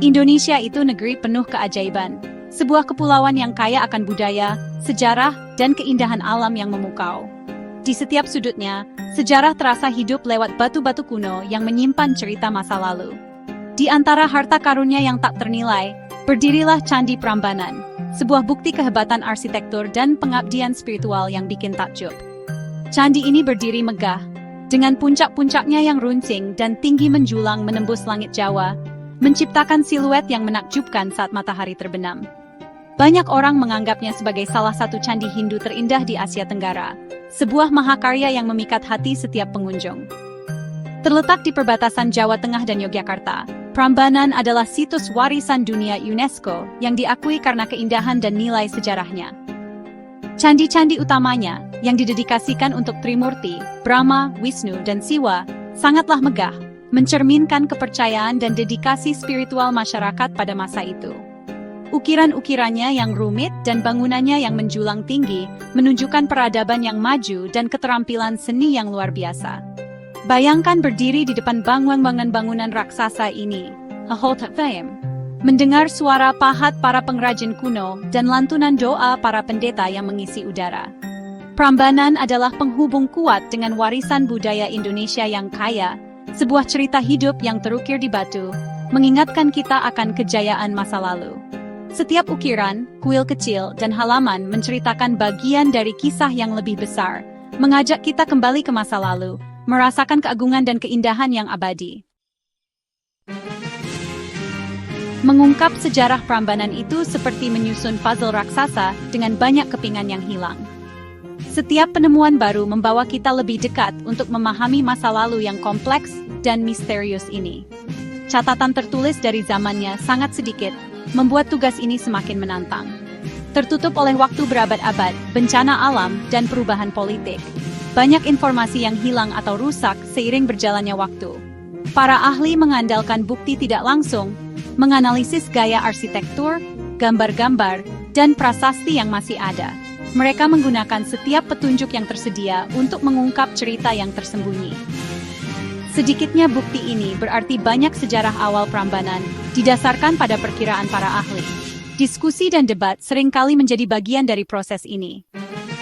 Indonesia itu negeri penuh keajaiban. Sebuah kepulauan yang kaya akan budaya, sejarah, dan keindahan alam yang memukau. Di setiap sudutnya, sejarah terasa hidup lewat batu-batu kuno yang menyimpan cerita masa lalu. Di antara harta karunia yang tak ternilai, berdirilah Candi Prambanan, sebuah bukti kehebatan arsitektur dan pengabdian spiritual yang bikin takjub. Candi ini berdiri megah, dengan puncak-puncaknya yang runcing dan tinggi menjulang menembus langit Jawa, menciptakan siluet yang menakjubkan saat matahari terbenam. Banyak orang menganggapnya sebagai salah satu candi Hindu terindah di Asia Tenggara, sebuah mahakarya yang memikat hati setiap pengunjung. Terletak di perbatasan Jawa Tengah dan Yogyakarta, Prambanan adalah situs warisan dunia UNESCO yang diakui karena keindahan dan nilai sejarahnya. Candi-candi utamanya, yang didedikasikan untuk Trimurti, Brahma, Wisnu, dan Siwa, sangatlah megah, mencerminkan kepercayaan dan dedikasi spiritual masyarakat pada masa itu. Ukiran-ukirannya yang rumit dan bangunannya yang menjulang tinggi menunjukkan peradaban yang maju dan keterampilan seni yang luar biasa. Bayangkan berdiri di depan bangunan-bangunan raksasa ini, a Hall of Fame, mendengar suara pahat para pengrajin kuno dan lantunan doa para pendeta yang mengisi udara. Prambanan adalah penghubung kuat dengan warisan budaya Indonesia yang kaya, sebuah cerita hidup yang terukir di batu, mengingatkan kita akan kejayaan masa lalu. Setiap ukiran, kuil kecil, dan halaman menceritakan bagian dari kisah yang lebih besar, mengajak kita kembali ke masa lalu, merasakan keagungan dan keindahan yang abadi. Mengungkap sejarah Prambanan itu seperti menyusun puzzle raksasa dengan banyak kepingan yang hilang. Setiap penemuan baru membawa kita lebih dekat untuk memahami masa lalu yang kompleks dan misterius ini. Catatan tertulis dari zamannya sangat sedikit, membuat tugas ini semakin menantang. Tertutup oleh waktu berabad-abad, bencana alam, dan perubahan politik. Banyak informasi yang hilang atau rusak seiring berjalannya waktu. Para ahli mengandalkan bukti tidak langsung, menganalisis gaya arsitektur, gambar-gambar, dan prasasti yang masih ada. Mereka menggunakan setiap petunjuk yang tersedia untuk mengungkap cerita yang tersembunyi. Sedikitnya bukti ini berarti banyak sejarah awal Prambanan didasarkan pada perkiraan para ahli. Diskusi dan debat seringkali menjadi bagian dari proses ini.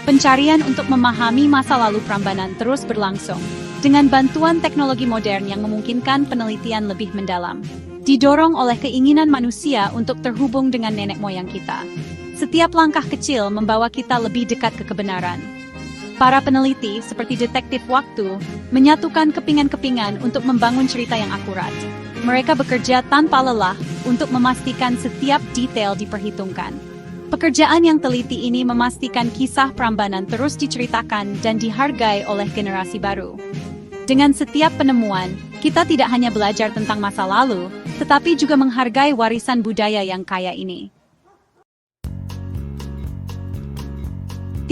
Pencarian untuk memahami masa lalu Prambanan terus berlangsung, dengan bantuan teknologi modern yang memungkinkan penelitian lebih mendalam. Didorong oleh keinginan manusia untuk terhubung dengan nenek moyang kita. Setiap langkah kecil membawa kita lebih dekat ke kebenaran. Para peneliti, seperti detektif waktu, menyatukan kepingan-kepingan untuk membangun cerita yang akurat. Mereka bekerja tanpa lelah untuk memastikan setiap detail diperhitungkan. Pekerjaan yang teliti ini memastikan kisah Prambanan terus diceritakan dan dihargai oleh generasi baru. Dengan setiap penemuan, kita tidak hanya belajar tentang masa lalu, tetapi juga menghargai warisan budaya yang kaya ini.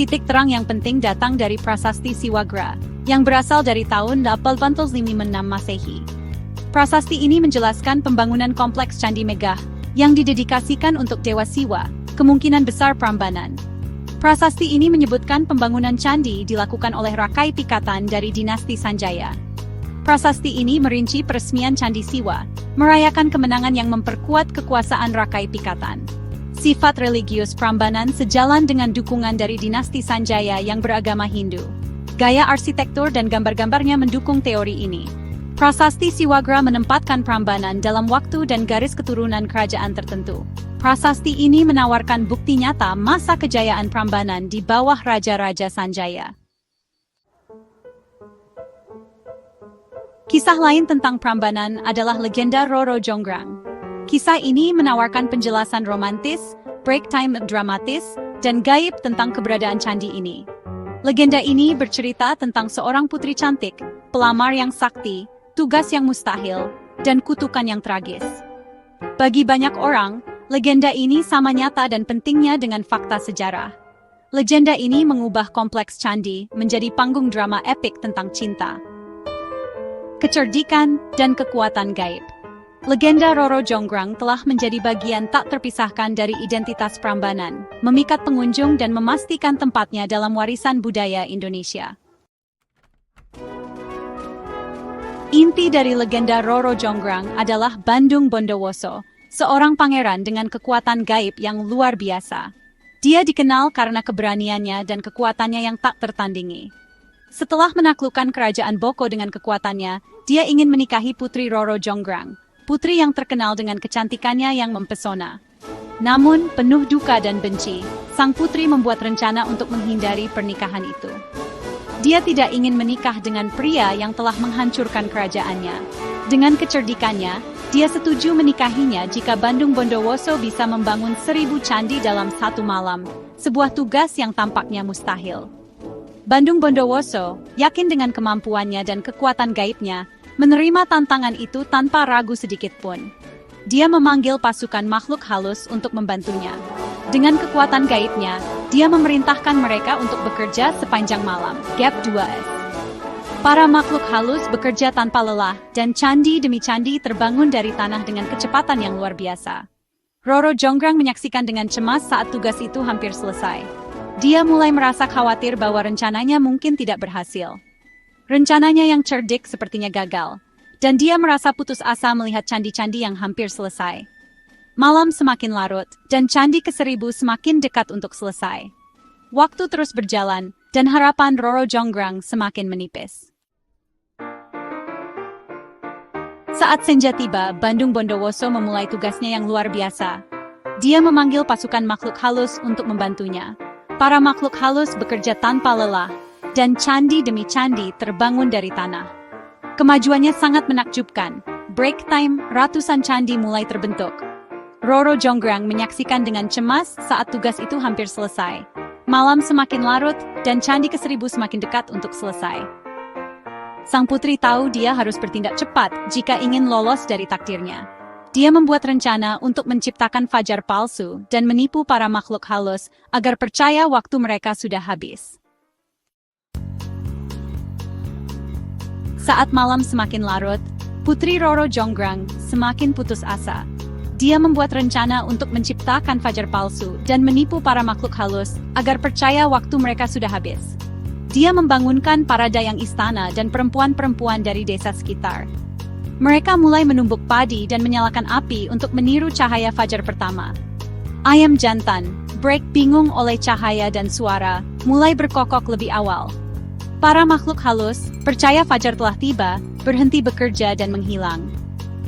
Titik terang yang penting datang dari prasasti Siwagra, yang berasal dari tahun 856 Masehi. Prasasti ini menjelaskan pembangunan kompleks Candi Megah, yang didedikasikan untuk Dewa Siwa, kemungkinan besar Prambanan. Prasasti ini menyebutkan pembangunan candi dilakukan oleh Rakai Pikatan dari dinasti Sanjaya. Prasasti ini merinci peresmian Candi Siwa, merayakan kemenangan yang memperkuat kekuasaan Rakai Pikatan. Sifat religius Prambanan sejalan dengan dukungan dari dinasti Sanjaya yang beragama Hindu. Gaya arsitektur dan gambar-gambarnya mendukung teori ini. Prasasti Siwagra menempatkan Prambanan dalam waktu dan garis keturunan kerajaan tertentu. Prasasti ini menawarkan bukti nyata masa kejayaan Prambanan di bawah Raja-Raja Sanjaya. Kisah lain tentang Prambanan adalah legenda Roro Jonggrang. Kisah ini menawarkan penjelasan romantis, break time dramatis, dan gaib tentang keberadaan candi ini. Legenda ini bercerita tentang seorang putri cantik, pelamar yang sakti, tugas yang mustahil, dan kutukan yang tragis. Bagi banyak orang, legenda ini sama nyata dan pentingnya dengan fakta sejarah. Legenda ini mengubah kompleks candi menjadi panggung drama epik tentang cinta, kecerdikan, dan kekuatan gaib. Legenda Roro Jonggrang telah menjadi bagian tak terpisahkan dari identitas Prambanan, memikat pengunjung dan memastikan tempatnya dalam warisan budaya Indonesia. Inti dari legenda Roro Jonggrang adalah Bandung Bondowoso, seorang pangeran dengan kekuatan gaib yang luar biasa. Dia dikenal karena keberaniannya dan kekuatannya yang tak tertandingi. Setelah menaklukkan kerajaan Boko dengan kekuatannya, dia ingin menikahi Putri Roro Jonggrang, putri yang terkenal dengan kecantikannya yang mempesona. Namun, penuh duka dan benci, sang putri membuat rencana untuk menghindari pernikahan itu. Dia tidak ingin menikah dengan pria yang telah menghancurkan kerajaannya. Dengan kecerdikannya, dia setuju menikahinya jika Bandung Bondowoso bisa membangun 1000 candi dalam satu malam, sebuah tugas yang tampaknya mustahil. Bandung Bondowoso, yakin dengan kemampuannya dan kekuatan gaibnya, menerima tantangan itu tanpa ragu sedikit pun. Dia memanggil pasukan makhluk halus untuk membantunya. Dengan kekuatan gaibnya, dia memerintahkan mereka untuk bekerja sepanjang malam. Gap 2S. Para makhluk halus bekerja tanpa lelah, dan candi demi candi terbangun dari tanah dengan kecepatan yang luar biasa. Roro Jonggrang menyaksikan dengan cemas saat tugas itu hampir selesai. Dia mulai merasa khawatir bahwa rencananya mungkin tidak berhasil. Rencananya yang cerdik sepertinya gagal, dan dia merasa putus asa melihat candi-candi yang hampir selesai. Malam semakin larut, dan candi ke-1000 semakin dekat untuk selesai. Waktu terus berjalan, dan harapan Roro Jonggrang semakin menipis. Saat senja tiba, Bandung Bondowoso memulai tugasnya yang luar biasa. Dia memanggil pasukan makhluk halus untuk membantunya. Para makhluk halus bekerja tanpa lelah, dan candi demi candi terbangun dari tanah. Kemajuannya sangat menakjubkan. Break time, ratusan candi mulai terbentuk. Roro Jonggrang menyaksikan dengan cemas saat tugas itu hampir selesai. Malam semakin larut, dan candi ke-1000 semakin dekat untuk selesai. Sang putri tahu dia harus bertindak cepat jika ingin lolos dari takdirnya. Dia membuat rencana untuk menciptakan fajar palsu dan menipu para makhluk halus agar percaya waktu mereka sudah habis. Saat malam semakin larut, Putri Roro Jonggrang semakin putus asa. Dia membuat rencana untuk menciptakan fajar palsu dan menipu para makhluk halus agar percaya waktu mereka sudah habis. Dia membangunkan para dayang istana dan perempuan-perempuan dari desa sekitar. Mereka mulai menumbuk padi dan menyalakan api untuk meniru cahaya fajar pertama. Ayam jantan, Break bingung oleh cahaya dan suara, mulai berkokok lebih awal. Para makhluk halus, percaya fajar telah tiba, berhenti bekerja dan menghilang.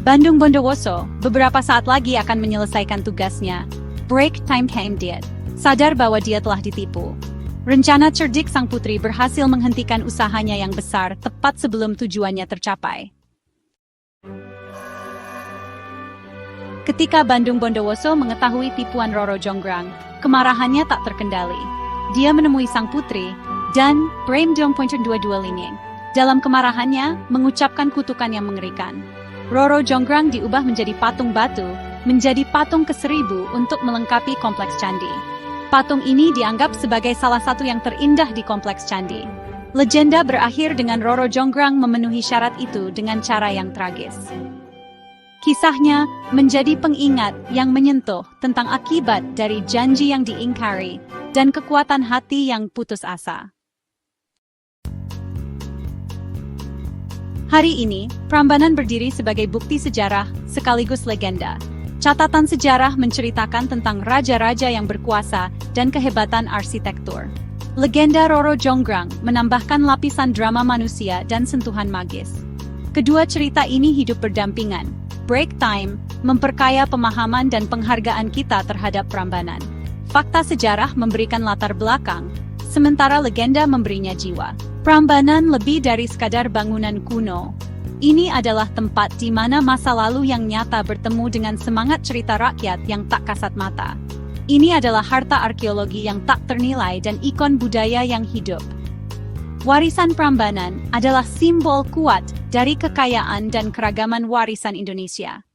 Bandung Bondowoso, beberapa saat lagi akan menyelesaikan tugasnya. Break time came dead. Sadar bahwa dia telah ditipu. Rencana cerdik sang putri berhasil menghentikan usahanya yang besar tepat sebelum tujuannya tercapai. Ketika Bandung Bondowoso mengetahui tipuan Roro Jonggrang, kemarahannya tak terkendali. Dia menemui sang putri, dan Braimdong.22 Lining. Dalam kemarahannya, mengucapkan kutukan yang mengerikan. Roro Jonggrang diubah menjadi patung batu, menjadi patung ke-1000 untuk melengkapi kompleks candi. Patung ini dianggap sebagai salah satu yang terindah di kompleks candi. Legenda berakhir dengan Roro Jonggrang memenuhi syarat itu dengan cara yang tragis. Kisahnya menjadi pengingat yang menyentuh tentang akibat dari janji yang diingkari dan kekuatan hati yang putus asa. Hari ini, Prambanan berdiri sebagai bukti sejarah sekaligus legenda. Catatan sejarah menceritakan tentang raja-raja yang berkuasa dan kehebatan arsitektur. Legenda Roro Jonggrang menambahkan lapisan drama manusia dan sentuhan magis. Kedua cerita ini hidup berdampingan. Break time memperkaya pemahaman dan penghargaan kita terhadap Prambanan. Fakta sejarah memberikan latar belakang, sementara legenda memberinya jiwa. Prambanan lebih dari sekadar bangunan kuno. Ini adalah tempat di mana masa lalu yang nyata bertemu dengan semangat cerita rakyat yang tak kasat mata. Ini adalah harta arkeologi yang tak ternilai dan ikon budaya yang hidup. Warisan Prambanan adalah simbol kuat dari kekayaan dan keragaman warisan Indonesia.